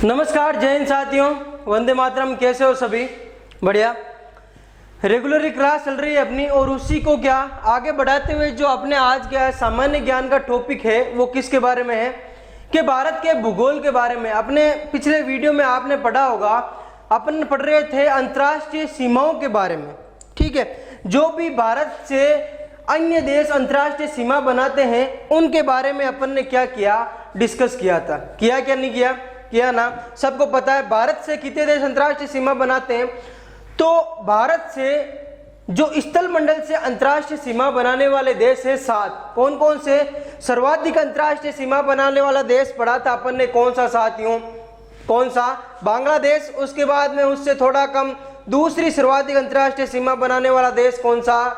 नमस्कार, जय हिंद साथियों, वंदे मातरम। कैसे हो सभी? बढ़िया। रेगुलर क्लास चल रही है अपनी और उसी को क्या आगे बढ़ाते हुए जो अपने आज का सामान्य ज्ञान का टॉपिक है वो किसके बारे में है कि भारत के भूगोल के बारे में। अपने पिछले वीडियो में आपने पढ़ा होगा, अपन पढ़ रहे थे अंतर्राष्ट्रीय सीमाओं के बारे में। ठीक है, जो भी भारत से अन्य देश अंतर्राष्ट्रीय सीमा बनाते हैं उनके बारे में अपन ने क्या किया, डिस्कस किया था। किया क्या नहीं किया ना? सबको पता है भारत से कितने देश अंतर्राष्ट्रीय सीमा बनाते हैं। तो भारत से जो स्थल मंडल से अंतर्राष्ट्रीय सीमा बनाने वाले देश है 7। कौन कौन से? सर्वाधिक अंतर्राष्ट्रीय सीमा बनाने वाला देश पढ़ा था अपन ने, कौन सा साथियों? कौन सा? बांग्लादेश। उसके बाद में उससे थोड़ा कम दूसरी सर्वाधिक अंतर्राष्ट्रीय सीमा बनाने वाला देश कौन सा?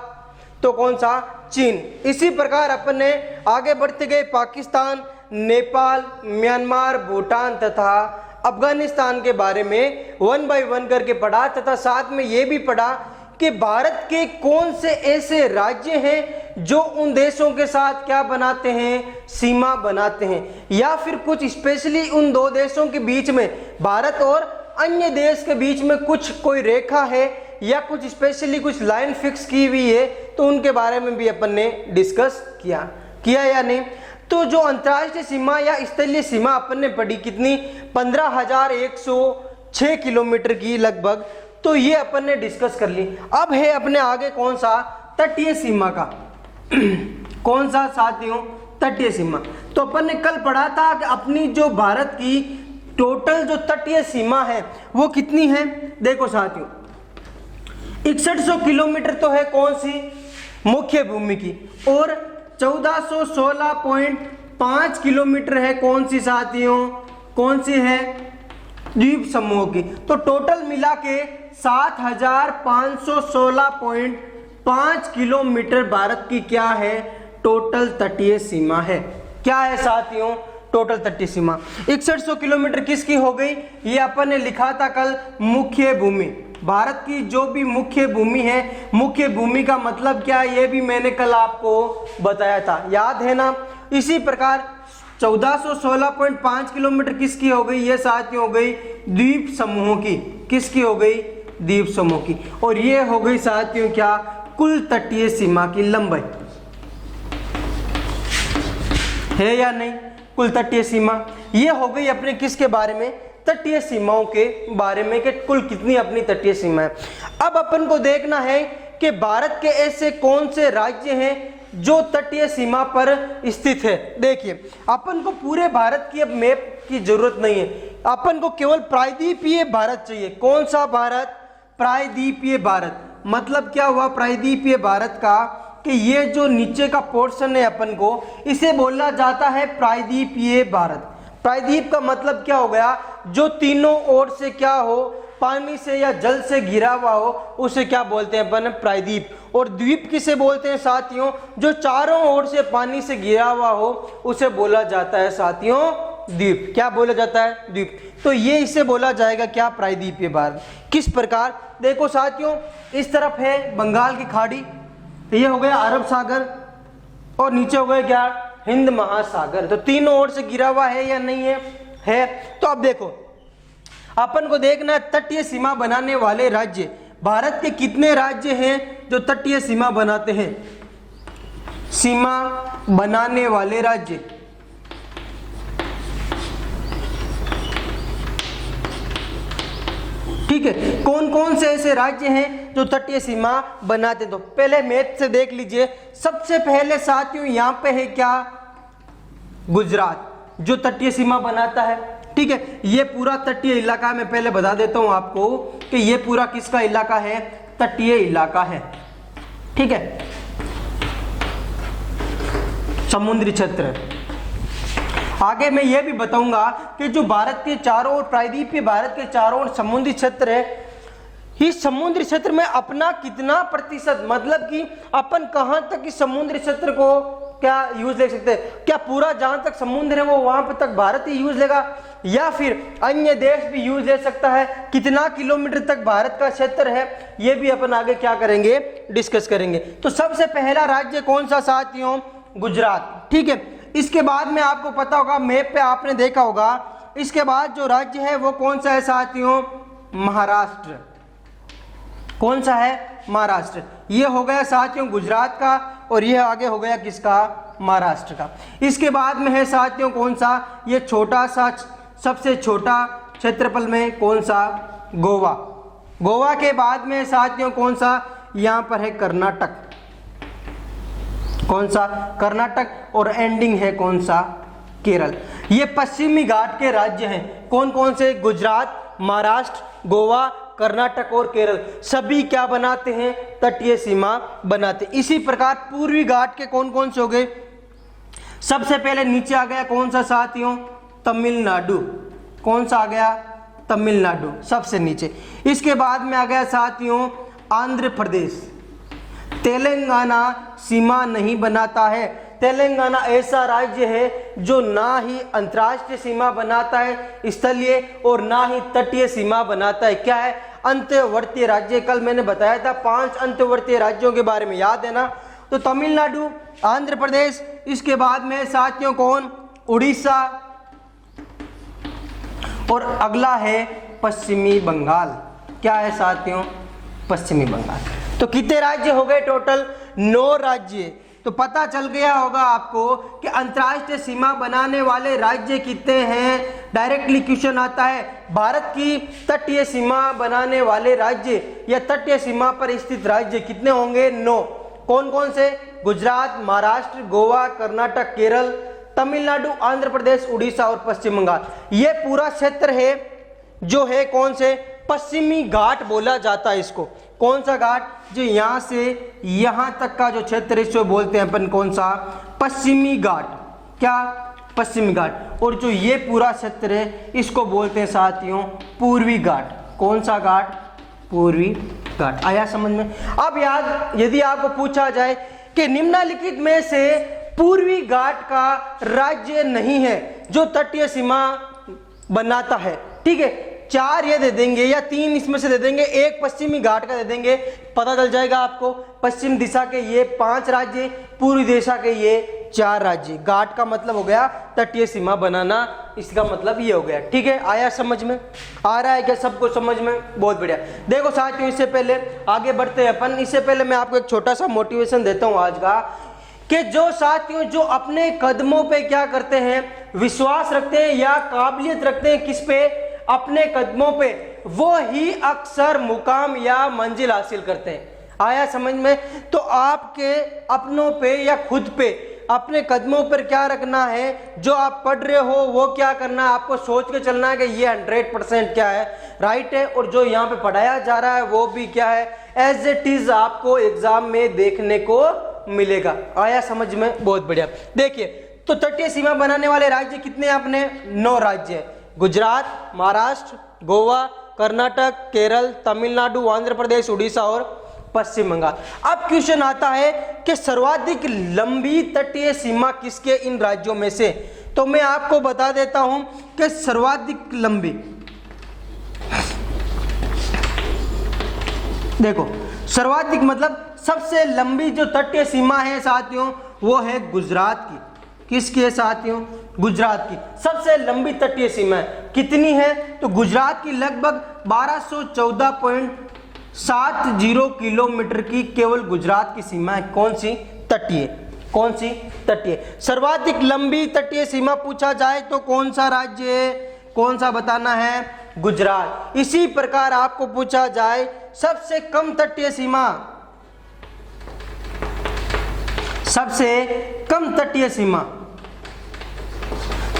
तो कौन सा? चीन। इसी प्रकार अपन ने आगे बढ़ते गए पाकिस्तान, नेपाल, म्यांमार, भूटान तथा अफगानिस्तान के बारे में 1 बाय 1 करके पढ़ा तथा साथ में ये भी पढ़ा कि भारत के कौन से ऐसे राज्य हैं जो उन देशों के साथ क्या बनाते हैं, सीमा बनाते हैं, या फिर कुछ स्पेशली उन दो देशों के बीच में, भारत और अन्य देश के बीच में कुछ कोई रेखा है या कुछ स्पेशली कुछ लाइन फिक्स की हुई है, तो उनके बारे में भी अपन ने डिस्कस किया या नहीं। तो जो अंतर्राष्ट्रीय सीमा या स्थलीय सीमा अपन ने पढ़ी कितनी? 15,106 किलोमीटर की लगभग। तो ये अपन ने डिस्कस कर ली। अब है अपने आगे कौन सा? तटीय सीमा का। कौन सा साथियों? तटीय सीमा। तो अपन ने कल पढ़ा था कि अपनी जो भारत की टोटल जो तटीय सीमा है वो कितनी है? देखो साथियों, 6100 किलोमीटर तो है कौन सी? मुख्य भूमि की। और 1416.5 किलोमीटर है कौन सी साथियों? कौन सी है? द्वीप समूह की। तो टोटल मिला के 7516.5 किलोमीटर भारत की क्या है? टोटल तटीय सीमा है। क्या है साथियों? टोटल तटीय सीमा। 6100 किलोमीटर किसकी हो गई? ये अपन ने लिखा था कल, मुख्य भूमि। भारत की जो भी मुख्य भूमि है, मुख्य भूमि का मतलब क्या है ये भी मैंने कल आपको बताया था, याद है ना? इसी प्रकार 1416.5 किलोमीटर किसकी हो गई? ये साथियों हो गई द्वीप समूहों की। किसकी हो गई? द्वीप समूह की। और ये हो गई साथियों क्या? कुल तटीय सीमा की लंबाई। है या नहीं? कुल तटीय सीमा ये हो गई अपने किसके बारे में? तटीय सीमाओं के बारे में कि कुल कितनी अपनी तटीय सीमा है। अब अपन को देखना है कि भारत के ऐसे कौन से राज्य हैं जो तटीय सीमा पर स्थित है। देखिए, अपन को पूरे भारत की अब मैप की जरूरत नहीं है, अपन को केवल प्रायद्वीपीय भारत चाहिए। कौन सा भारत? प्रायद्वीपीय भारत। मतलब क्या हुआ प्रायद्वीपीय भारत का? कि ये जो नीचे का पोर्शन है अपन को, इसे बोला जाता है प्रायद्वीपीय भारत। प्रायद्वीप का मतलब क्या हो गया? जो तीनों ओर से क्या हो, पानी से या जल से घिरा हुआ हो, उसे क्या बोलते हैं अपन? प्रायद्वीप। और द्वीप किसे बोलते हैं साथियों? जो चारों ओर से पानी से घिरा हुआ हो उसे बोला जाता है साथियों द्वीप। क्या बोला जाता है? द्वीप। तो ये इसे बोला जाएगा क्या? प्रायद्वीपीय भारत। किस प्रकार? देखो साथियों, इस तरफ है बंगाल की खाड़ी, ये हो गया अरब सागर, और नीचे हो गया क्या? हिंद महासागर। तो तीनों ओर से घिरा हुआ है या नहीं है? है। तो अब देखो, अपन को देखना है तटीय सीमा बनाने वाले राज्य। भारत के कितने राज्य हैं जो तटीय सीमा बनाते हैं? सीमा बनाने वाले राज्य। ठीक है, कौन कौन से ऐसे राज्य हैं जो तटीय सीमा बनाते? तो पहले मैप से देख लीजिए। सबसे पहले साथियों यहाँ पे है क्या? गुजरात, जो तटीय सीमा बनाता है। ठीक है, ये पूरा तटीय इलाका, मैं पहले बता देता हूं आपको कि ये पूरा किसका इलाका है? तटीय इलाका है। ठीक है, समुद्री क्षेत्र। आगे मैं ये भी बताऊंगा कि जो भारत के चारों ओर प्रायद्वीपीय भारत के चारों ओर समुद्री क्षेत्र है, इस समुद्री क्षेत्र में अपना कितना प्रतिशत, मतलब कि अपन कहां तक इस समुद्री क्षेत्र को क्या यूज ले सकते हैं? क्या पूरा जहां तक समुद्र है वो वहां पर तक भारत ही यूज लेगा, या फिर अन्य देश भी यूज ले सकता है? कितना किलोमीटर तक भारत का क्षेत्र है, ये भी अपन आगे क्या करेंगे? डिस्कस करेंगे। तो सबसे पहला राज्य कौन सा साथियों? गुजरात। ठीक है, इसके बाद में आपको पता होगा, मैप पे आपने देखा होगा इसके बाद जो राज्य है वो कौन सा है साथियों? महाराष्ट्र। कौन सा है? महाराष्ट्र। ये हो गया साथियों गुजरात का, और ये आगे हो गया किसका? महाराष्ट्र का। इसके बाद में है साथियों कौन सा? ये छोटा सा, सबसे छोटा क्षेत्रफल में कौन सा? गोवा। गोवा के बाद में साथियों कौन सा? यहां पर है कर्नाटक। कौन सा? कर्नाटक। और एंडिंग है कौन सा? केरल। ये पश्चिमी घाट के राज्य हैं। कौन कौन से? गुजरात, महाराष्ट्र, गोवा, कर्नाटक और केरल। सभी क्या बनाते हैं? तटीय सीमा बनाते। इसी प्रकार पूर्वी घाट के कौन कौन से हो गए? सबसे पहले नीचे आ गया कौन सा साथियों? तमिलनाडु। कौन सा आ गया? तमिलनाडु सबसे नीचे। इसके बाद में आ गया साथियों आंध्र प्रदेश। तेलंगाना सीमा नहीं बनाता है। तेलंगाना ऐसा राज्य है जो ना ही अंतर्राष्ट्रीय सीमा बनाता है स्थलीय, और ना ही तटीय सीमा बनाता है। क्या है? अंतर्वर्तीय राज्य। कल मैंने बताया था 5 अंतर्वर्तीय राज्यों के बारे में, याद है ना? तो तमिलनाडु, आंध्र प्रदेश, इसके बाद में साथियों कौन? उड़ीसा, और अगला है पश्चिमी बंगाल। क्या है साथियों? पश्चिमी बंगाल। तो कितने राज्य हो गए टोटल? 9 राज्य। तो पता चल गया होगा आपको कि अंतर्राष्ट्रीय सीमा बनाने वाले राज्य कितने हैं। डायरेक्टली क्वेश्चन आता है, भारत की तटीय सीमा बनाने वाले राज्य या तटीय सीमा पर स्थित राज्य कितने होंगे? 9। कौन कौन से? गुजरात, महाराष्ट्र, गोवा, कर्नाटक, केरल, तमिलनाडु, आंध्र प्रदेश, उड़ीसा और पश्चिम बंगाल। ये पूरा क्षेत्र है जो है कौन से? पश्चिमी घाट बोला जाता है इसको। कौन सा घाट? जो यहां से यहां तक का जो क्षेत्र है इसको बोलते हैं अपन कौन सा? पश्चिमी घाट। क्या? पश्चिमी घाट। और जो ये पूरा क्षेत्र है इसको बोलते हैं साथियों पूर्वी घाट। कौन सा घाट? पूर्वी घाट। आया समझ में? अब याद, यदि आपको पूछा जाए कि निम्नलिखित में से पूर्वी घाट का राज्य नहीं है जो तटीय सीमा बनाता है, ठीक है, 4 ये दे देंगे या 3 इसमें से दे देंगे, 1 पश्चिमी घाट का दे देंगे, पता चल जाएगा आपको। पश्चिम दिशा के ये 5 राज्य, पूर्वी दिशा के ये 4 राज्य। घाट का मतलब हो गया तटीय सीमा बनाना, इसका मतलब ये हो गया। ठीक है, आया समझ में? आ रहा है क्या सबको समझ में? बहुत बढ़िया। देखो साथियों, इससे पहले आगे बढ़ते हैं अपन, इससे पहले मैं आपको एक छोटा सा मोटिवेशन देता हूं आज का, कि जो साथियों जो अपने कदमों पे क्या करते हैं, विश्वास रखते हैं या काबिलियत रखते हैं, किस पे? अपने कदमों पे, वो ही अक्सर मुकाम या मंजिल हासिल करते हैं। आया समझ में? तो आपके अपनों पे या खुद पे अपने कदमों पर क्या रखना है, जो आप पढ़ रहे हो वो क्या करना है, आपको सोच के चलना है कि ये 100% क्या है, राइट है, और जो यहाँ पे पढ़ाया जा रहा है वो भी क्या है, एज इट इज आपको एग्जाम में देखने को मिलेगा। आया समझ में? बहुत बढ़िया। देखिए, तो तटीय सीमा बनाने वाले राज्य कितने हैं अपने? 9 राज्य है। गुजरात, महाराष्ट्र, गोवा, कर्नाटक, केरल, तमिलनाडु, आंध्र प्रदेश, उड़ीसा और पश्चिम बंगाल। अब क्वेश्चन आता है कि सर्वाधिक लंबी तटीय सीमा किसके इन राज्यों में से? तो मैं आपको बता देता हूं कि सर्वाधिक लंबी, देखो सर्वाधिक मतलब सबसे लंबी जो तटीय सीमा है साथियों वो है गुजरात की। किसकी है साथियों? गुजरात की सबसे लंबी तटीय सीमा है। कितनी है? तो गुजरात की लगभग 1214.70 किलोमीटर की केवल गुजरात की सीमा है। कौन सी? तटीय। कौन सी? तटीय। सर्वाधिक लंबी तटीय सीमा पूछा जाए तो कौन सा राज्य है? कौन सा बताना है? गुजरात। इसी प्रकार आपको पूछा जाए सबसे कम तटीय सीमा, सबसे कम तटीय सीमा,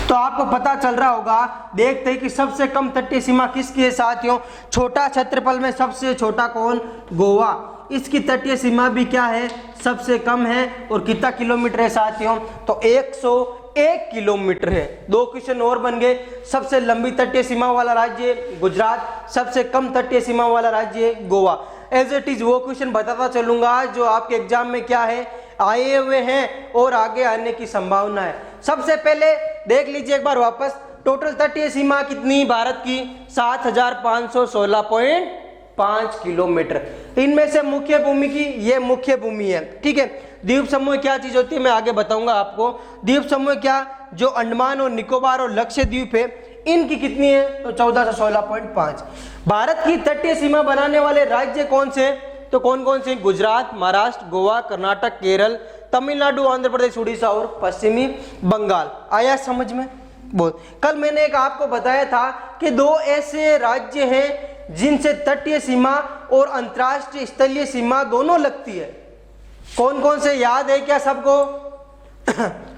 तो आपको पता चल रहा होगा। देखते हैं कि सबसे कम तटीय सीमा किसकी है साथियों? छोटा क्षेत्रफल में सबसे छोटा कौन? गोवा। इसकी तटीय सीमा भी क्या है? सबसे कम है। और कितना किलोमीटर है साथियों? तो 101 किलोमीटर है। 2 क्वेश्चन और बन गए। सबसे लंबी तटीय सीमा वाला राज्य गुजरात, सबसे कम तटीय सीमा वाला राज्य गोवा। एज इट इज वो क्वेश्चन बताता चलूंगा जो आपके एग्जाम में क्या है, आए हुए हैं और आगे आने की संभावना है। सबसे पहले देख लीजिए एक बार वापस, टोटल तटीय सीमा कितनी भारत की? 7516.5 किलोमीटर। इनमें से मुख्य भूमि की, ये मुख्य भूमि है, ठीक है। द्वीप समूह क्या चीज होती है मैं आगे बताऊंगा आपको। द्वीप समूह क्या? जो अंडमान और निकोबार और लक्षद्वीप है, इनकी कितनी है? तो 14 से 16.5। भारत की तटीय सीमा बनाने वाले राज्य कौन से? तो कौन कौन से? गुजरात, महाराष्ट्र, गोवा, कर्नाटक, केरल, तमिलनाडु, आंध्र प्रदेश, उड़ीसा और पश्चिमी बंगाल। आया समझ में? बहुत। कल मैंने एक आपको बताया था कि 2 ऐसे राज्य हैं जिनसे तटीय सीमा और अंतर्राष्ट्रीय स्थलीय सीमा दोनों लगती है। कौन कौन से याद है क्या सबको?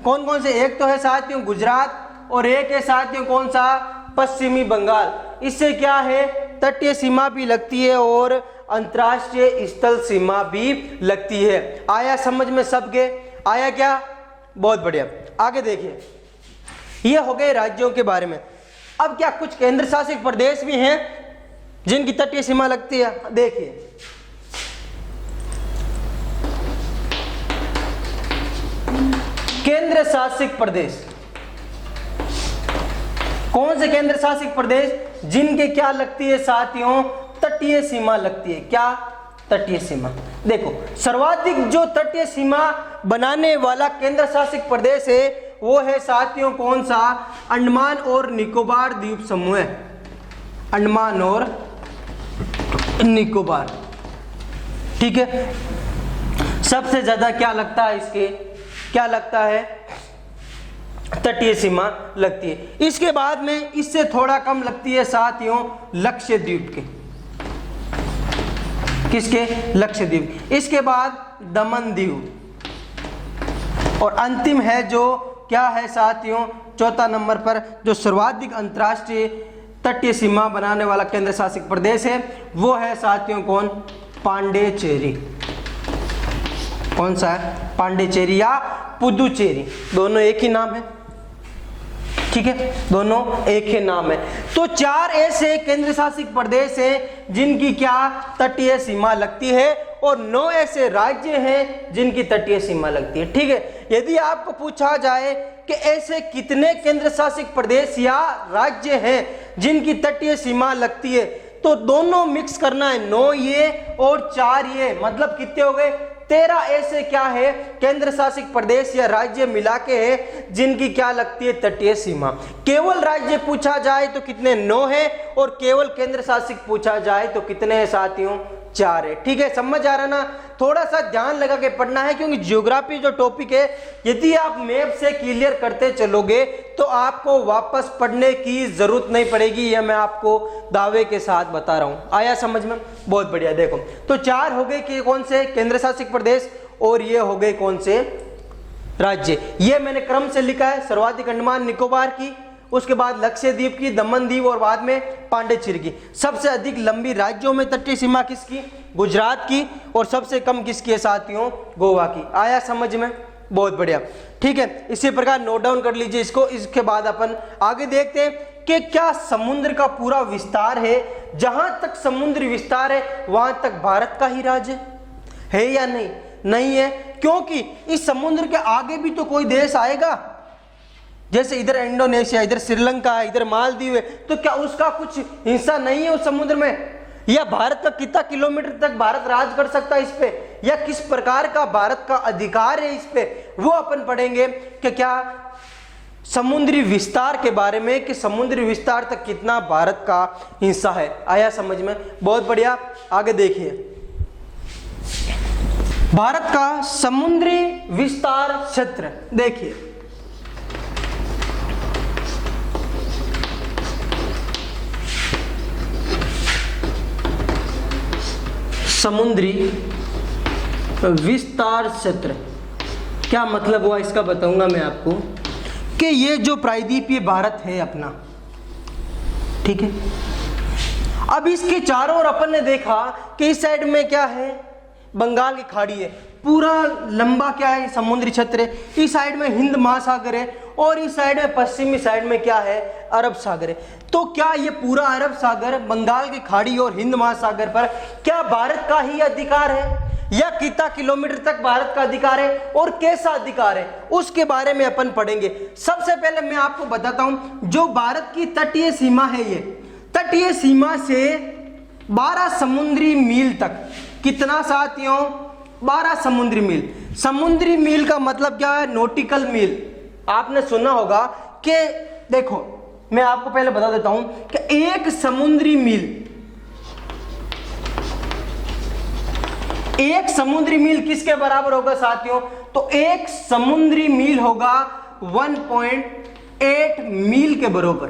कौन कौन से? एक तो है साथियों गुजरात और एक है साथियों कौन सा? पश्चिमी बंगाल। इससे क्या है? तटीय सीमा भी लगती है और अंतर्राष्ट्रीय स्थल सीमा भी लगती है। आया समझ में सबके? आया क्या? बहुत बढ़िया। आगे देखिए, ये हो गए राज्यों के बारे में। अब क्या कुछ केंद्र शासित प्रदेश भी हैं जिनकी तटीय सीमा लगती है? देखिए, केंद्र शासित प्रदेश। कौन से केंद्र शासित प्रदेश जिनके क्या लगती है साथियों? तटीय सीमा लगती है। क्या? तटीय सीमा। देखो, सर्वाधिक जो तटीय सीमा बनाने वाला केंद्र शासित प्रदेश है वो है साथियों कौन सा? अंडमान और निकोबार द्वीप समूह। अंडमान और निकोबार। ठीक है, सबसे ज्यादा क्या लगता है इसके? क्या लगता है? तटीय सीमा लगती है। इसके बाद में इससे थोड़ा कम लगती है साथियों लक्षद्वीप के। किसके? लक्षद्वीप। इसके बाद दमन दीव और अंतिम है जो क्या है साथियों? चौथा नंबर पर जो सर्वाधिक अंतर्राष्ट्रीय तटीय सीमा बनाने वाला केंद्र शासित प्रदेश है वो है साथियों कौन? पांडिचेरी। कौन सा है? पांडिचेरी या पुदुचेरी, दोनों एक ही नाम है। ठीक है, दोनों एक ही नाम है। तो 4 ऐसे केंद्र शासित प्रदेश हैं जिनकी क्या? तटीय सीमा लगती है और 9 ऐसे राज्य हैं जिनकी तटीय सीमा लगती है। ठीक है, यदि आपको पूछा जाए कि ऐसे कितने केंद्र शासित प्रदेश या राज्य हैं जिनकी तटीय सीमा लगती है, तो दोनों मिक्स करना है, 9 ये और 4 ये, मतलब कितने हो गए? 13 ऐसे क्या है केंद्र शासित प्रदेश या राज्य मिला के है जिनकी क्या लगती है? तटीय सीमा। केवल राज्य पूछा जाए तो कितने? 9 है और केवल केंद्र शासित पूछा जाए तो कितने हैं साथियों? 4 है। ठीक है, समझ आ रहा ना? थोड़ा सा ध्यान लगा के पढ़ना है क्योंकि ज्योग्राफी जो टॉपिक है यदि आप मैप से क्लियर करते चलोगे तो आपको वापस पढ़ने की जरूरत नहीं पड़ेगी। यह मैं आपको दावे के साथ बता रहा हूं। आया समझ में? बहुत बढ़िया। देखो, तो 4 हो गए कि कौन से? केंद्र शासित प्रदेश, और ये हो गए कौन से? राज्य। ये मैंने क्रम से लिखा है, सर्वाधिक अंडमान निकोबार की, उसके बाद लक्षद्वीप की, दमन दीव और बाद में पांडिचेरी की। सबसे अधिक लंबी राज्यों में तटीय सीमा किसकी? गुजरात की। और सबसे कम किसकी है साथियों? गोवा की। आया समझ में? बहुत बढ़िया। ठीक है, इसी प्रकार नोट डाउन कर लीजिए इसको। इसके बाद अपन आगे देखते हैं कि क्या समुद्र का पूरा विस्तार है, जहां तक समुद्री विस्तार है वहां तक भारत का ही राज्य है या नहीं? नहीं है, क्योंकि इस समुद्र के आगे भी तो कोई देश आएगा। जैसे इधर इंडोनेशिया, इधर श्रीलंका है, इधर मालदीव है, तो क्या उसका कुछ हिस्सा नहीं है उस समुद्र में? या भारत का कितना किलोमीटर तक भारत राज कर सकता है इस पे, या किस प्रकार का भारत का अधिकार है इस पे, वो अपन पढ़ेंगे कि क्या समुद्री विस्तार के बारे में, कि समुद्री विस्तार तक कितना भारत का हिस्सा है। आया समझ में? बहुत बढ़िया। आगे देखिए, भारत का समुद्री विस्तार क्षेत्र देखिए, समुद्री विस्तार क्षेत्र क्या मतलब हुआ इसका बताऊंगा मैं आपको, कि ये जो प्रायद्वीपीय भारत है अपना, ठीक है, अब इसके चारों ओर अपन ने देखा कि इस साइड में क्या है, बंगाल की खाड़ी है, पूरा लंबा क्या है समुद्री क्षेत्र है, इस साइड में हिंद महासागर है और इस साइड में पश्चिमी साइड में क्या है, अरब सागर है। तो क्या ये पूरा अरब सागर, बंगाल की खाड़ी और हिंद महासागर पर क्या भारत का ही अधिकार है, या कितना किलोमीटर तक भारत का अधिकार है और कैसा अधिकार है, उसके बारे में अपन पढ़ेंगे। सबसे पहले मैं आपको बताता हूं, जो भारत की तटीय सीमा है, ये तटीय सीमा से 12 समुद्री मील तक, कितना साथियों, 12 समुद्री मील। समुद्री मील का मतलब क्या है, नॉटिकल मील। आपने सुना होगा कि देखो मैं आपको पहले बता देता हूं कि एक समुद्री मील किसके बराबर होगा साथियों? तो एक समुद्री मील होगा 1.8 मील के बराबर।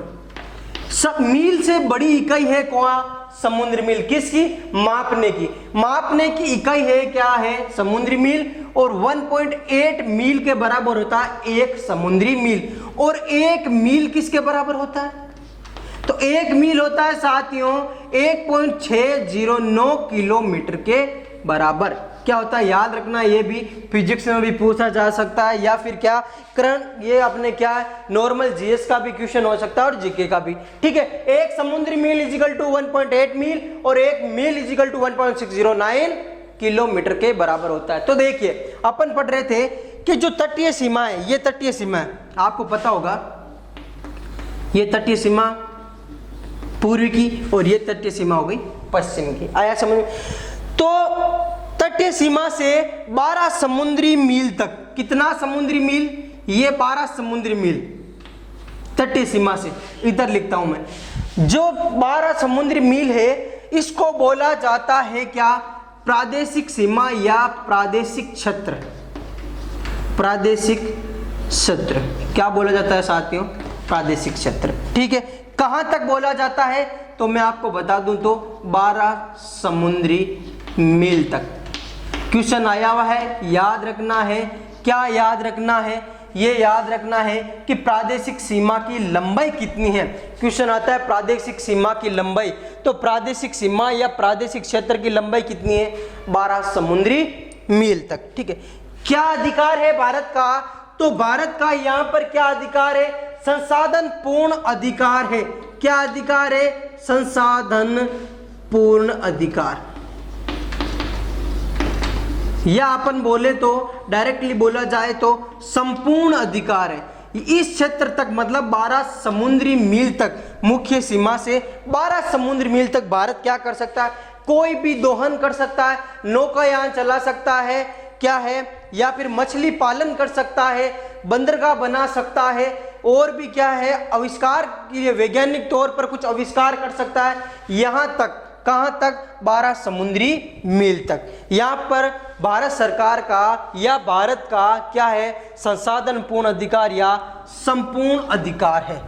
सब मील से बड़ी इकाई है कौन? समुद्री मील। किसकी? मापने की इकाई है क्या है? समुद्री मील। और 1.8 मील के बराबर होता है एक समुद्री मील। और एक मील किसके बराबर होता है? तो एक मील होता है साथियों 1.609 किलोमीटर के बराबर। क्या होता है याद रखना, ये भी फिजिक्स में भी पूछा जा सकता है या फिर क्या करंट ये अपने क्या है नॉर्मल जीएस का भी क्वेश्चन हो सकता है और जीके का भी। ठीक है, एक समुद्री मील इजिकल टू 1.8 मील और एक मील इजिकल टू 1.609 किलोमीटर के बराबर होता है। तो देखिए अपन पढ़ रहे थे कि जो तटीय सीमा है, ये तटीय सीमा है, आपको पता होगा ये तटीय सीमा पूर्व की और ये तटीय सीमा हो गई पश्चिम की। आया समझ में? तो तटीय सीमा से 12 समुद्री मील तक, कितना समुद्री मील? ये 12 समुद्री मील तटीय सीमा से, इधर लिखता हूं मैं। जो 12 समुद्री मील है इसको बोला जाता है क्या? प्रादेशिक सीमा या प्रादेशिक क्षेत्र। प्रादेशिक क्षेत्र क्या बोला जाता है साथियों? प्रादेशिक क्षेत्र। ठीक है, कहां तक बोला जाता है? तो मैं आपको बता दूं तो 12 समुद्री मील तक। क्वेश्चन आया हुआ है, याद रखना है। क्या याद रखना है? ये याद रखना है कि प्रादेशिक सीमा की लंबाई कितनी है। क्वेश्चन आता है प्रादेशिक सीमा की लंबाई, तो प्रादेशिक सीमा या प्रादेशिक क्षेत्र की लंबाई कितनी है? 12 समुद्री मील तक। ठीक है, क्या अधिकार है भारत का? तो भारत का यहां पर क्या अधिकार है? संसाधन पूर्ण अधिकार है। क्या अधिकार है? संसाधन पूर्ण अधिकार, या अपन बोले तो डायरेक्टली बोला जाए तो संपूर्ण अधिकार है इस क्षेत्र तक। मतलब 12 समुद्री मील तक, मुख्य सीमा से 12 समुद्री मील तक भारत क्या कर सकता है? कोई भी दोहन कर सकता है, नौकायान चला सकता है, क्या है, या फिर मछली पालन कर सकता है, बंदरगाह बना सकता है, और भी क्या है आविष्कार के लिए वैज्ञानिक तौर पर कुछ आविष्कार कर सकता है। यहां तक, कहां तक? 12 समुद्री मील तक। यहां पर भारत सरकार का या भारत का क्या है? संसाधन पूर्ण अधिकार या संपूर्ण अधिकार है।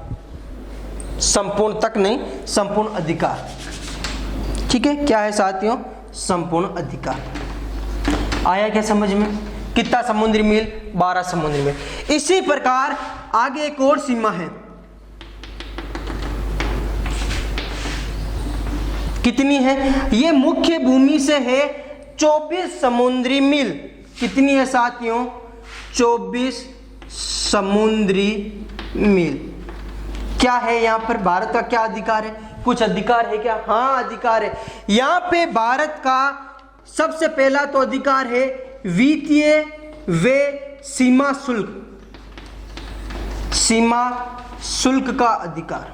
संपूर्ण तक नहीं, संपूर्ण अधिकार। ठीक है, क्या है साथियों? संपूर्ण अधिकार। आया क्या समझ में? कितना समुद्री मील? 12 समुद्री मील। इसी प्रकार आगे एक और सीमा है, कितनी है? ये मुख्य भूमि से है 24 समुद्री मील। कितनी है साथियों? 24 समुद्री मील। क्या है यहां पर भारत का क्या अधिकार है? कुछ अधिकार है क्या? हाँ अधिकार है। यहां पे भारत का सबसे पहला तो अधिकार है वित्तीय व सीमा शुल्क, सीमा शुल्क का अधिकार।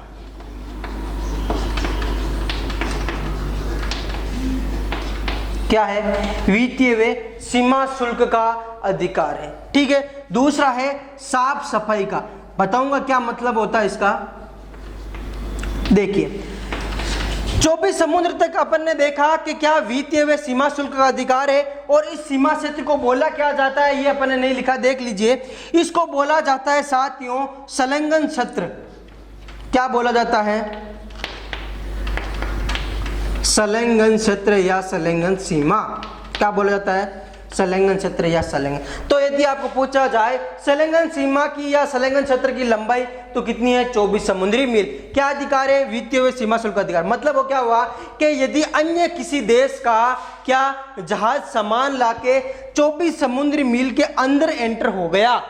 क्या है? वित्तीय व सीमा शुल्क का अधिकार है। ठीक है, दूसरा है साफ सफाई का। बताऊंगा क्या मतलब होता है इसका। देखिए 24 समुद्र तक अपन ने देखा कि क्या वित्तीय व सीमा शुल्क का अधिकार है, और इस सीमा क्षेत्र को बोला क्या जाता है? ये अपन ने नहीं लिखा, देख लीजिए। इसको बोला जाता है साथियों संलग्न क्षेत्र। क्या बोला जाता है? संलग्न क्षेत्र या संलग्न सीमा। क्या बोला जाता है? संलग्न क्षेत्र या संलग्न। तो यदि आपको पूछा जाए संलग्न सीमा की या संलग्न क्षेत्र की लंबाई तो कितनी है? 24 समुद्री मील। क्या अधिकार है? वित्तीय व सीमा शुल्क अधिकार। मतलब वो क्या हुआ कि यदि अन्य किसी देश का क्या जहाज सामान लाके 24 समुद्री मील के अंदर एंटर हो गया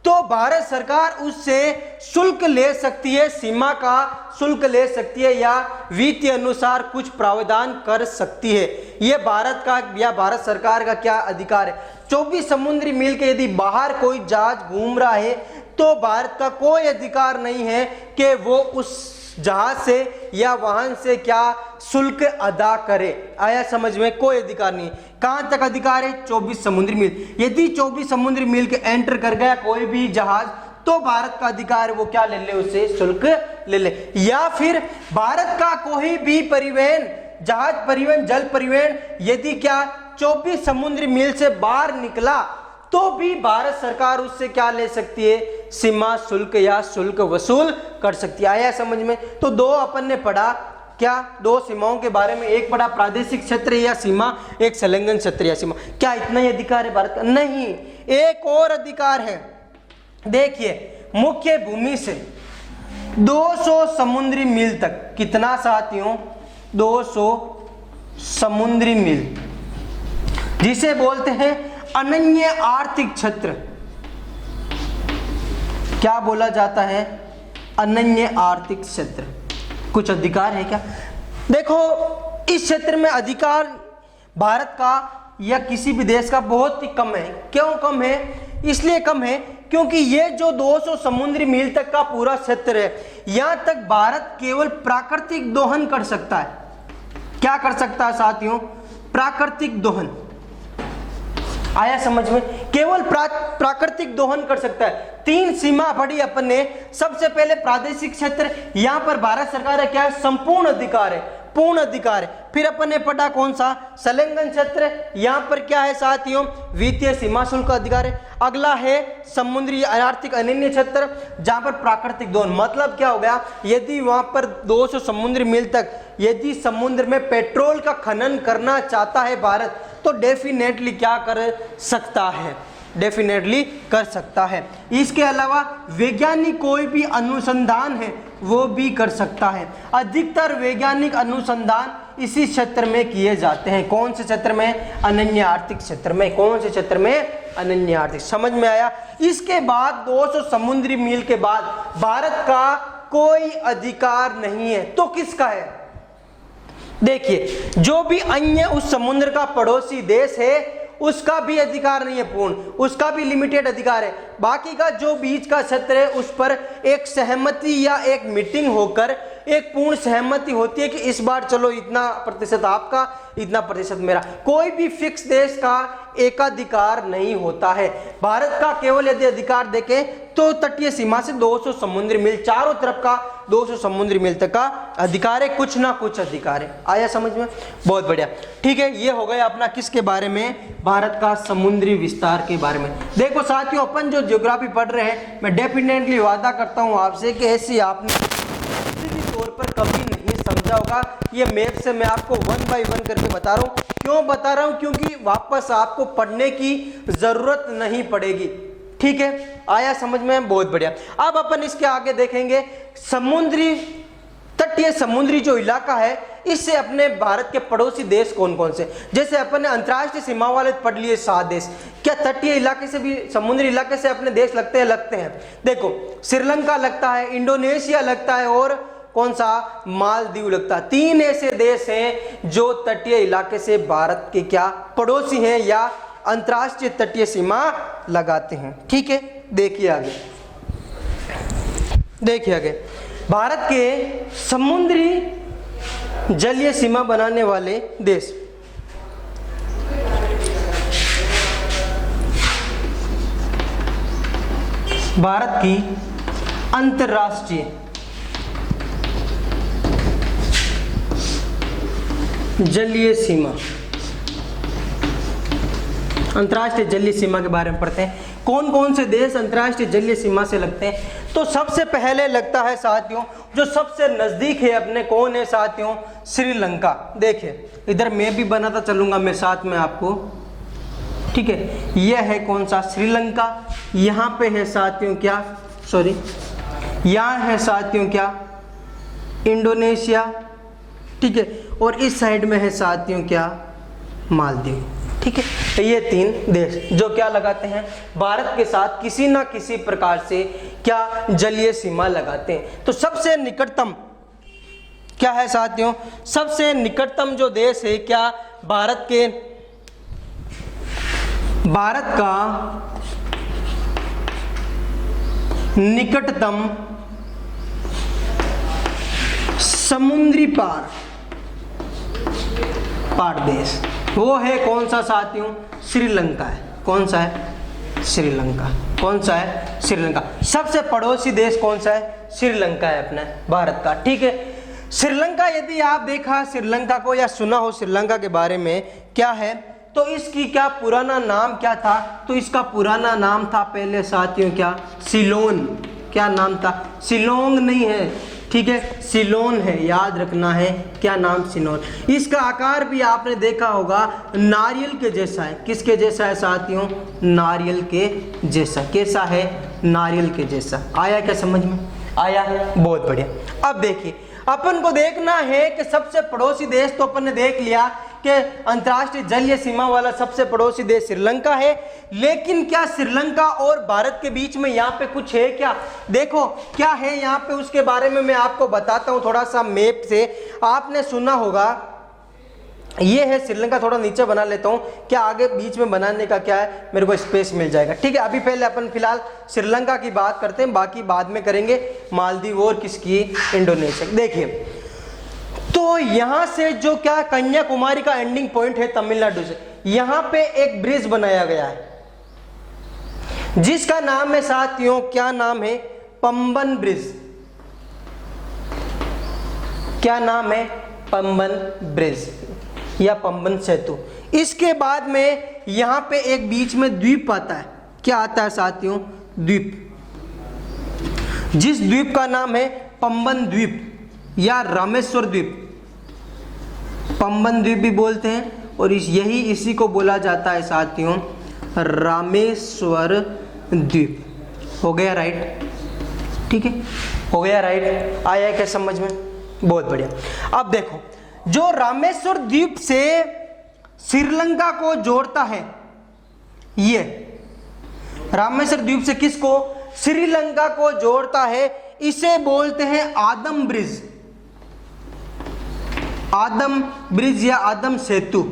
तो भारत सरकार उससे शुल्क ले सकती है, सीमा का शुल्क ले सकती है या वित्तीय अनुसार कुछ प्रावधान कर सकती है। यह भारत का या भारत सरकार का क्या अधिकार है। 24 समुद्री मील के यदि बाहर कोई जहाज घूम रहा है तो भारत का कोई अधिकार नहीं है कि वो उस जहाज से या वाहन से क्या शुल्क अदा करे। आया समझ में? कोई अधिकार नहीं। कहां तक अधिकार है? 24 समुद्री मील। यदि 24 समुद्री मील के एंटर कर गया कोई भी जहाज तो भारत का अधिकार वो क्या ले ले, उससे शुल्क ले ले। या फिर भारत का कोई भी परिवहन, जहाज परिवहन, जल परिवहन यदि क्या 24 समुद्री मील से बाहर निकला तो भी भारत सरकार उससे क्या ले सकती है, सीमा शुल्क या शुल्क वसूल कर सकती है। आया समझ में? तो दो अपन ने पढ़ा क्या, दो सीमाओं के बारे में, एक पढ़ा प्रादेशिक क्षेत्र या सीमा, एक संलग्न क्षेत्र या सीमा। क्या इतना ही अधिकार है भारत का? नहीं, एक और अधिकार है। देखिए, मुख्य भूमि से 200 समुद्री मील तक, कितना साथियों, 200 समुद्री मील, जिसे बोलते हैं अनन्य आर्थिक क्षेत्र। क्या बोला जाता है? अनन्य आर्थिक क्षेत्र। कुछ अधिकार है क्या? देखो, इस क्षेत्र में अधिकार भारत का या किसी भी देश का बहुत ही कम है। क्यों कम है? इसलिए कम है क्योंकि ये जो 200 समुद्री मील तक का पूरा क्षेत्र है, यहां तक भारत केवल प्राकृतिक दोहन कर सकता है। क्या कर सकता है साथियों? प्राकृतिक दोहन। आया समझ में? केवल प्राकृतिक दोहन कर सकता है। 3 सीमा पढ़ी अपन ने। सबसे पहले प्रादेशिक क्षेत्र, यहां पर भारत सरकार है क्या है, संपूर्ण अधिकार है, पूर्ण अधिकार है। फिर अपन ने पढ़ा कौन सा, संलग्न क्षेत्र, यहां पर क्या है साथियों, वित्तीय सीमा शुल्क अधिकार है। अगला है समुद्री आर्थिक अनन्य क्षेत्र, जहां पर प्राकृतिक दोहन। मतलब क्या हो गया, यदि वहां पर 200 समुद्री मील तक यदि समुद्र में पेट्रोल का खनन करना चाहता है भारत, तो डेफिनेटली क्या कर सकता है, डेफिनेटली कर सकता है। इसके अलावा वैज्ञानिक कोई भी अनुसंधान है वो भी कर सकता है। अधिकतर वैज्ञानिक अनुसंधान इसी क्षेत्र में किए जाते हैं। कौन से क्षेत्र में? अनन्य आर्थिक क्षेत्र में। कौन से क्षेत्र में? अनन्य आर्थिक। समझ में आया? इसके बाद 200 समुद्री मील के बाद भारत का कोई अधिकार नहीं है। तो किसका है? देखिए, जो भी अन्य उस समुद्र का पड़ोसी देश है उसका भी अधिकार नहीं है पूर्ण, उसका भी लिमिटेड अधिकार है। बाकी का जो बीच का क्षेत्र है उस पर एक सहमति या एक मीटिंग होकर एक पूर्ण सहमति होती है कि इस बार चलो इतना प्रतिशत आपका, इतना प्रतिशत मेरा। कोई भी फिक्स देश का एकाधिकार नहीं होता है। भारत का केवल यदि अधिकार देखें तो तटीय सीमा से 200 समुद्री मील, चारों तरफ का 200 समुद्री मील तक का अधिकार है, कुछ ना कुछ अधिकार है। आया समझ में? बहुत बढ़िया। ठीक है, ये हो गया अपना किसके बारे में, भारत का समुद्री विस्तार के बारे में। देखो साथियों, अपन जो ज्योग्राफी पढ़ रहे हैं, मैं डेफिनेटली वादा करता हूं आपसे कि ऐसी आपने किसी भी तौर पर कभी नहीं समझा होगा। ये मैप से मैं आपको 1 बाय 1 करके बता रहा हूं। क्यों बता रहा हूं? क्योंकि वापस आपको पढ़ने की जरूरत नहीं पड़ेगी। ठीक है, आया समझ में? बहुत बढ़िया। अब अपन इसके आगे देखेंगे समुद्री, तटीय समुद्री जो इलाका है, इससे अपने भारत के पड़ोसी देश कौन कौन से। जैसे अपन ने अंतर्राष्ट्रीय सीमा वाले पढ़ लिए 7 देश। क्या तटीय इलाके से भी, समुद्री इलाके से अपने देश लगते हैं? लगते हैं। देखो, श्रीलंका लगता है, इंडोनेशिया लगता है, और कौन सा, मालदीव लगता है। 3 ऐसे देश हैं जो तटीय इलाके से भारत के क्या पड़ोसी हैं या अंतर्राष्ट्रीय तटीय सीमा लगाते हैं। ठीक है, देखिए आगे, देखिए आगे। भारत के समुद्री जलीय सीमा बनाने वाले देश, भारत की अंतर्राष्ट्रीय जलीय सीमा, अंतर्राष्ट्रीय जलीय सीमा के बारे में पढ़ते हैं। कौन कौन से देश अंतर्राष्ट्रीय जलीय सीमा से लगते हैं? तो सबसे पहले लगता है साथियों, जो सबसे नजदीक है अपने, कौन है साथियों? श्रीलंका। देखिए, इधर मैं भी बनाता चलूंगा मैं साथ में आपको। ठीक है, यह है कौन सा? श्रीलंका। यहाँ पे है साथियों क्या, सॉरी, यहाँ है साथियों क्या? इंडोनेशिया। ठीक है, और इस साइड में है साथियों क्या? मालदीव। ठीक है, ये 3 देश जो क्या लगाते हैं, भारत के साथ किसी ना किसी प्रकार से क्या जलीय सीमा लगाते हैं। तो सबसे निकटतम क्या है साथियों? सबसे निकटतम जो देश है क्या, भारत के, भारत का निकटतम समुद्री पार देश, वो है कौन सा साथियों? श्रीलंका है। कौन सा है? श्रीलंका। कौन सा है? श्रीलंका। सबसे पड़ोसी देश कौन सा है? श्रीलंका है अपना भारत का। ठीक है, श्रीलंका यदि आप देखा श्रीलंका को या सुना हो श्रीलंका के बारे में क्या है, तो इसकी क्या पुराना नाम क्या था? तो इसका पुराना नाम था पहले साथियों क्या? सिलोन। क्या नाम था? सिलोंग नहीं है, ठीक है, सिलोन है, याद रखना है। क्या नाम? सिलोन। इसका आकार भी आपने देखा होगा नारियल के जैसा है। किसके जैसा है साथियों? नारियल के जैसा। कैसा है? नारियल के जैसा। आया क्या समझ में? आया? बहुत बढ़िया। अब देखिए, अपन को देखना है कि सबसे पड़ोसी देश तो अपन ने देख लिया कि अंतर्राष्ट्रीय जलीय सीमा वाला सबसे पड़ोसी देश श्रीलंका है, लेकिन क्या श्रीलंका और भारत के बीच में यहाँ पे कुछ है क्या? देखो क्या है यहाँ पे, उसके बारे में मैं आपको बताता हूँ थोड़ा सा मैप से। आपने सुना होगा, ये है श्रीलंका, थोड़ा नीचे बना लेता हूँ, क्या आगे बीच में बनाने का क्या है, मेरे को स्पेस मिल जाएगा। ठीक है, अभी पहले अपन फिलहाल श्रीलंका की बात करते हैं, बाकी बाद में करेंगे मालदीव और किसकी? इंडोनेशिया। देखिए, तो यहां से जो क्या कन्याकुमारी का एंडिंग पॉइंट है तमिलनाडु से, यहां पे एक ब्रिज बनाया गया है जिसका नाम है साथियों, क्या नाम है? पंबन ब्रिज। क्या नाम है? पंबन ब्रिज या पंबन सेतु। इसके बाद में यहां पे एक बीच में द्वीप आता है। क्या आता है साथियों? द्वीप। जिस द्वीप का नाम है पंबन द्वीप या रामेश्वर द्वीप, पंबन द्वीप भी बोलते हैं, और इसी को बोला जाता है साथियों रामेश्वर द्वीप। हो गया राइट? ठीक है, हो गया राइट? आया क्या समझ में? बहुत बढ़िया। अब देखो, जो रामेश्वर द्वीप से श्रीलंका को जोड़ता है, ये रामेश्वर द्वीप से किसको? श्रीलंका को जोड़ता है, इसे बोलते हैं आदम ब्रिज। आदम ब्रिज या आदम सेतु।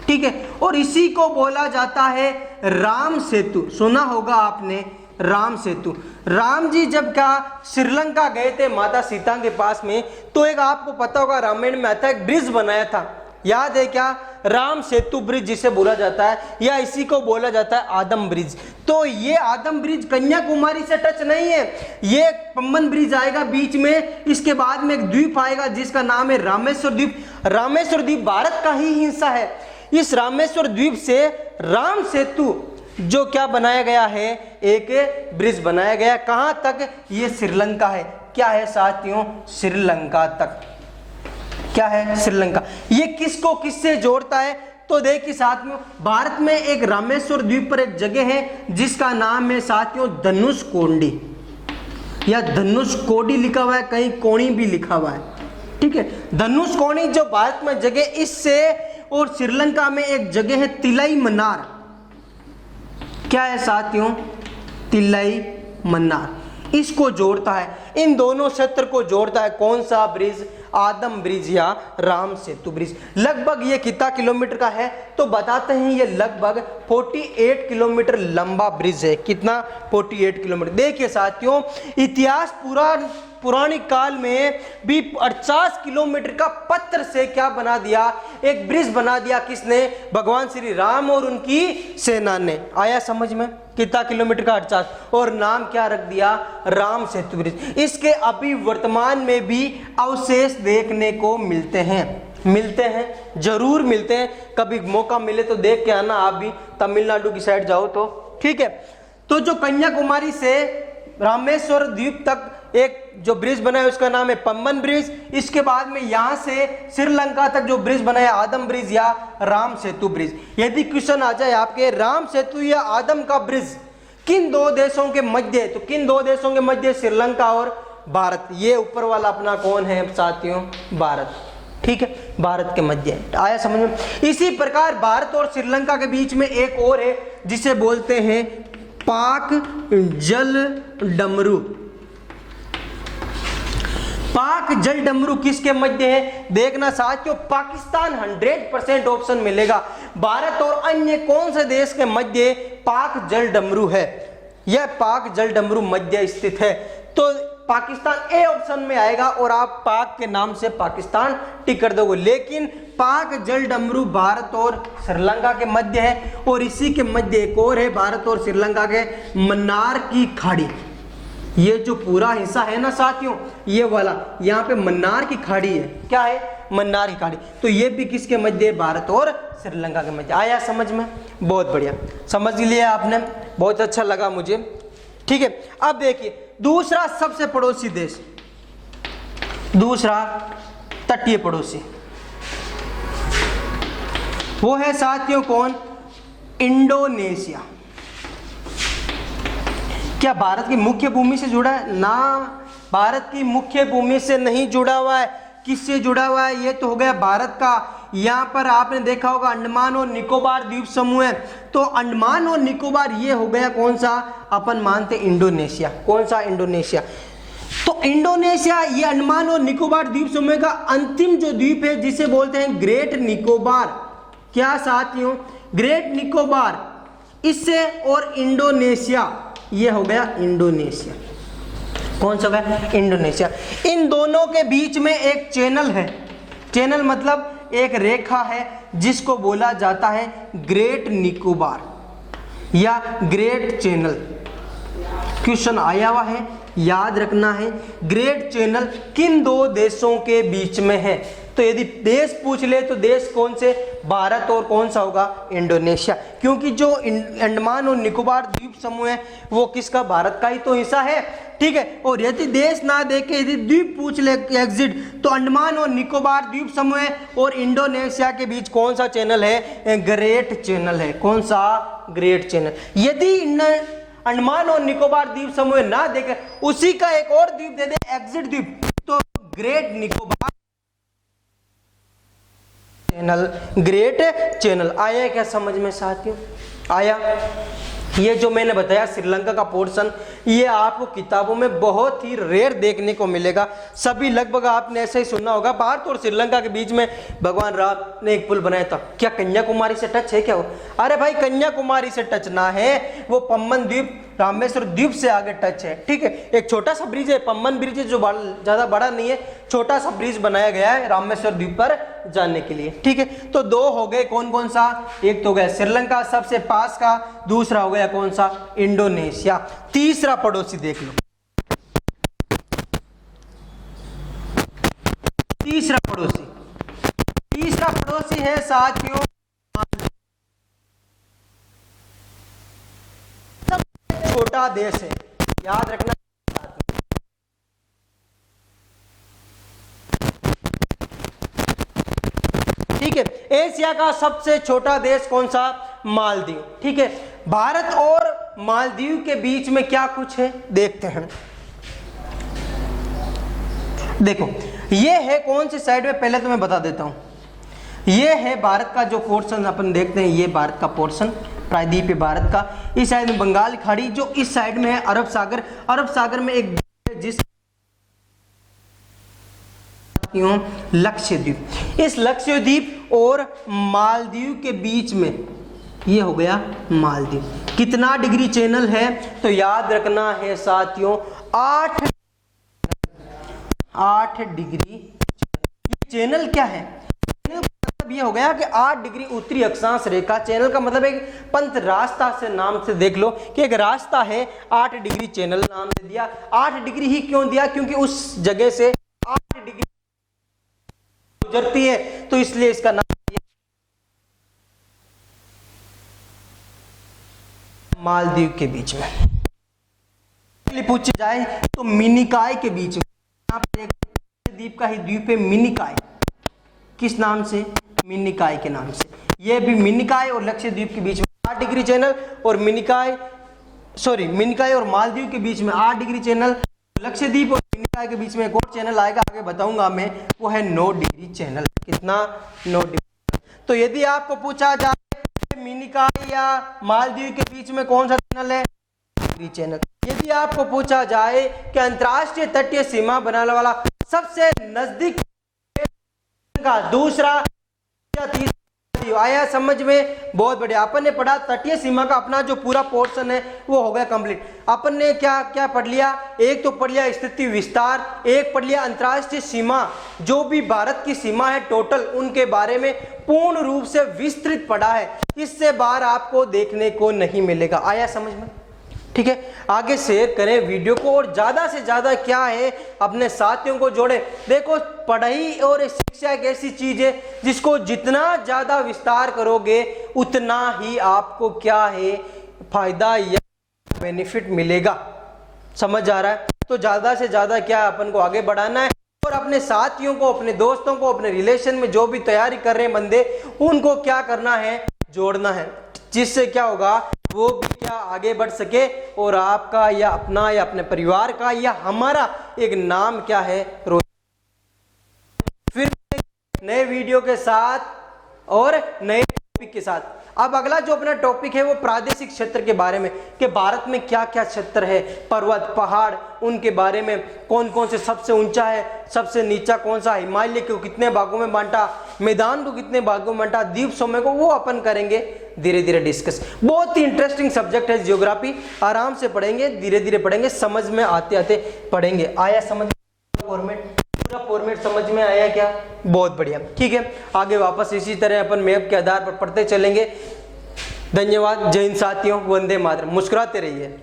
ठीक है, और इसी को बोला जाता है राम सेतु। सुना होगा आपने राम सेतु। राम जी जब क्या श्रीलंका गए थे माता सीता के पास में, तो एक आपको पता होगा रामायण में आता है, एक ब्रिज बनाया था, याद है क्या? राम सेतु ब्रिज जिसे बोला जाता है, या इसी को बोला जाता है आदम ब्रिज। तो ये आदम ब्रिज कन्याकुमारी से टच नहीं है, ये पंबन ब्रिज आएगा बीच में, इसके बाद में एक द्वीप आएगा जिसका नाम है रामेश्वर द्वीप। रामेश्वर द्वीप भारत का ही हिस्सा है। इस रामेश्वर द्वीप से राम सेतु जो क्या बनाया गया है, एक ब्रिज बनाया गया। कहां तक? ये श्रीलंका है। क्या है साथियों? श्रीलंका तक। क्या है? श्रीलंका। ये किसको किससे जोड़ता है? तो देखिए साथियों, भारत में एक रामेश्वर द्वीप पर एक जगह है जिसका नाम है साथियों धनुषकोडी, या धनुषकोडी लिखा हुआ है, कहीं कोणी भी लिखा हुआ है। ठीक है, धनुषकोडी जो भारत में जगह, इससे और श्रीलंका में एक जगह है तिलाई मन्नार। क्या है साथियों? तिलाई मन्नार। इसको जोड़ता है, इन दोनों क्षेत्र को जोड़ता है कौन सा ब्रिज? आदम ब्रिज या राम सेतु ब्रिज। लगभग ये कितना किलोमीटर का है? तो बताते हैं, ये लगभग 48 किलोमीटर लंबा ब्रिज है। कितना? 48 किलोमीटर। देखिए साथियों, इतिहास पुरानी काल में भी 50 किलोमीटर का पत्थर से क्या बना दिया? एक ब्रिज बना दिया। किसने? भगवान श्री राम और उनकी सेना ने। आया समझ में? कितना किलोमीटर का? 50। और नाम क्या रख दिया? राम सेतु ब्रिज। इसके अभी वर्तमान में भी अवशेष देखने को मिलते हैं, जरूर मिलते हैं। कभी मौका मिले तो देख के आना, आप भी तमिलनाडु की साइड जाओ तो। ठीक है, तो जो कन्याकुमारी से रामेश्वर द्वीप तक एक जो ब्रिज बना है उसका नाम है पंबन ब्रिज। इसके बाद में यहां से श्रीलंका तक जो ब्रिज बनाया आदम ब्रिज या राम सेतु ब्रिज। यदि क्वेश्चन आ जाए आपके राम सेतु या आदम का ब्रिज किन दो देशों के मध्य है, तो किन दो देशों के मध्य? श्रीलंका और भारत। ये ऊपर वाला अपना कौन है साथियों? भारत। ठीक है, भारत के मध्य। आया समझ में? इसी प्रकार भारत और श्रीलंका के बीच में एक और है जिसे बोलते हैं पाक जल डमरू। पाक जल डमरू किसके मध्य है? देखना साथियों, पाकिस्तान 100% ऑप्शन मिलेगा। भारत और अन्य कौन से देश के मध्य पाक जल डमरू है? यह पाक जल डमरू मध्य स्थित है। तो पाकिस्तान ए ऑप्शन में आएगा और आप पाक के नाम से पाकिस्तान टिक कर दोगे। लेकिन पाक जलडमरू भारत और श्रीलंका के मध्य है, और इसी के मध्य एक और है भारत और श्रीलंका के मन्नार की खाड़ी। ये जो पूरा हिस्सा है ना साथियों, ये वाला यहाँ पे मन्नार की खाड़ी है। क्या है? मन्नार की खाड़ी। तो ये भी किसके मध्य है? भारत और श्रीलंका के मध्य। आया समझ में? बहुत बढ़िया, समझ लिया आपने, बहुत अच्छा लगा मुझे। ठीक है, अब देखिए दूसरा सबसे पड़ोसी देश, दूसरा तटीय पड़ोसी, वो है साथियों कौन? इंडोनेशिया। क्या भारत की मुख्य भूमि से जुड़ा है? ना, भारत की मुख्य भूमि से नहीं जुड़ा हुआ है। किससे जुड़ा हुआ है? ये तो हो गया भारत का। यहाँ पर आपने देखा होगा अंडमान और निकोबार द्वीप समूह है, तो अंडमान और निकोबार ये हो गया कौन सा? अपन मानते इंडोनेशिया। कौन सा? इंडोनेशिया। तो इंडोनेशिया ये अंडमान और निकोबार द्वीप समूह का अंतिम जो द्वीप है जिसे बोलते हैं ग्रेट निकोबार। क्या साथियों? ग्रेट निकोबार। इससे और इंडोनेशिया, ये हो गया इंडोनेशिया। कौन सा है? इंडोनेशिया। इन दोनों के बीच में एक चैनल है। चैनल मतलब एक रेखा है जिसको बोला जाता है ग्रेट निकोबार या ग्रेट चैनल। क्वेश्चन आया हुआ है, याद रखना है, ग्रेट चैनल किन दो देशों के बीच में है? तो यदि देश पूछ ले तो देश कौन से? भारत और कौन सा होगा? इंडोनेशिया। क्योंकि जो अंडमान और निकोबार द्वीप समूह है वो किसका? भारत का ही तो हिस्सा है। ठीक है, और यदि देश ना देके यदि द्वीप पूछ ले एग्जिट, तो अंडमान और निकोबार द्वीप समूह है और इंडोनेशिया के बीच कौन सा चैनल है? ग्रेट चैनल है। कौन सा? Great channel. यदि अंडमान और निकोबार द्वीप समूह ना देखे, उसी का एक और द्वीप दे दे एग्जिट द्वीप, तो great Nicobar channel, great channel. आया क्या समझ में साथियों? आया? ये जो मैंने बताया श्रीलंका का पोर्शन, ये आपको किताबों में बहुत ही रेयर देखने को मिलेगा। सभी लगभग आपने ऐसे ही सुना होगा, भारत और श्रीलंका के बीच में भगवान राम ने एक पुल बनाया था। क्या कन्याकुमारी से टच है क्या वो? अरे भाई कन्याकुमारी से टच ना है, वो पम्बन द्वीप रामेश्वर द्वीप से आगे टच है। ठीक है, एक छोटा सा ब्रिज है, पम्बन ब्रिज, जो ज्यादा बड़ा नहीं है, छोटा सा ब्रिज बनाया गया है रामेश्वर द्वीप पर जाने के लिए। ठीक है, तो दो हो गए। कौन कौन सा? एक तो हो गया श्रीलंका सबसे पास का, दूसरा हो गया कौन सा? इंडोनेशिया। तीसरा पड़ोसी देख लो, तीसरा पड़ोसी है साथियों सबसे छोटा देश है। याद रखना, ठीक है, एशिया का सबसे छोटा देश कौन सा? मालदीव। ठीक है, भारत और मालदीव के बीच में क्या कुछ है देखते हैं। देखो ये है कौन सी साइड में, पहले तो मैं बता देता हूं। ये है भारत का जो पोर्शन अपन देखते हैं, ये भारत का पोर्शन, प्रायद्वीप है भारत का। इस साइड में बंगाल की खाड़ी, जो इस साइड में है अरब सागर। अरब सागर में एक जिस लक्षद्वीप, इस लक्षद्वीप और मालदीव के बीच में ये हो गया मालदीव। कितना डिग्री चैनल है? तो याद रखना है साथियों 8 डिग्री। चैनल क्या है? चैनल का मतलब ये हो गया कि 8 डिग्री उत्तरी अक्षांश रेखा। चैनल का मतलब एक पंथ रास्ता से नाम से देख लो कि एक रास्ता है, 8 डिग्री चैनल नाम दे दिया। 8 डिग्री ही क्यों दिया? क्योंकि उस जगह से 8 डिग्री गुजरती है, तो इसलिए इसका नाम मालदीव के बीच में। पूछे जाए तो मिनिकॉय के बीच में, यहाँ पर एक द्वीप का ही द्वीप है मिनिकॉय। किस नाम से? मिनिकॉय के नाम से। ये भी मिनिकॉय और लक्षद्वीप के बीच में 8 डिग्री चैनल, और मिनिकॉय और मालदीव के बीच में 8 डिग्री चैनल। लक्षद्वीप और मिनिकॉय के बीच में एक और चैनल आएगा, आगे बताऊंगा मैं, वो है 9 डिग्री चैनल। कितना? 9 डिग्री। तो यदि आपको पूछा जाए मिनिकॉय या मालदीव के बीच में कौन सा चैनल है? Degree channel. यदि आपको पूछा जाए कि अंतरराष्ट्रीय तटीय सीमा बनाने वाला सबसे नजदीक का दूसरा या तीसरा, आया समझ में? बहुत बढ़िया। अपन ने पढ़ा तटीय सीमा का अपना जो पूरा पोर्शन है वो हो गया कंप्लीट। अपन ने क्या क्या पढ़ लिया? एक तो पढ़ लिया स्थिति विस्तार, एक पढ़ लिया अंतर्राष्ट्रीय सीमा, जो भी भारत की सीमा है टोटल उनके बारे में पूर्ण रूप से विस्तृत पढ़ा है। इससे बाहर आपको देखने को नहीं मिलेगा। आया समझ में? ठीक है, आगे शेयर करें वीडियो को और ज्यादा से ज्यादा क्या है अपने साथियों को जोड़ें। देखो पढ़ाई और शिक्षा एक ऐसी चीज है जिसको जितना ज्यादा विस्तार करोगे उतना ही आपको क्या है फायदा या बेनिफिट मिलेगा। समझ आ रहा है? तो ज्यादा से ज्यादा क्या अपन को आगे बढ़ाना है और अपने साथियों को, अपने दोस्तों को, अपने रिलेशन में जो भी तैयारी कर रहे हैं बंदे, उनको क्या करना है? जोड़ना है, जिससे क्या होगा वो भी क्या आगे बढ़ सके और आपका या अपना या अपने परिवार का या हमारा एक नाम क्या है फिर नए वीडियो के साथ और नए टॉपिक के साथ। अब अगला जो अपना टॉपिक है वो प्रादेशिक क्षेत्र के बारे में, कि भारत में क्या क्या क्षेत्र है, पर्वत पहाड़, उनके बारे में कौन कौन से सबसे ऊंचा है, सबसे नीचा कौन सा, हिमालय को कितने भागों में बांटा, मैदान को कितने भागों में बांटा, द्वीप समूह को, वो अपन करेंगे धीरे धीरे डिस्कस। बहुत ही इंटरेस्टिंग सब्जेक्ट है ज्योग्राफी। आराम से पढ़ेंगे, धीरे धीरे पढ़ेंगे, समझ में आते आते पढ़ेंगे। आया समझ? फॉर्मेट पूरा फॉर्मेट समझ में आया क्या? बहुत बढ़िया। ठीक है, आगे वापस इसी तरह अपन मैप के आधार पर पढ़ते चलेंगे। धन्यवाद। जय हिंद साथियों, वंदे मातरम। मुस्कुराते रहिए।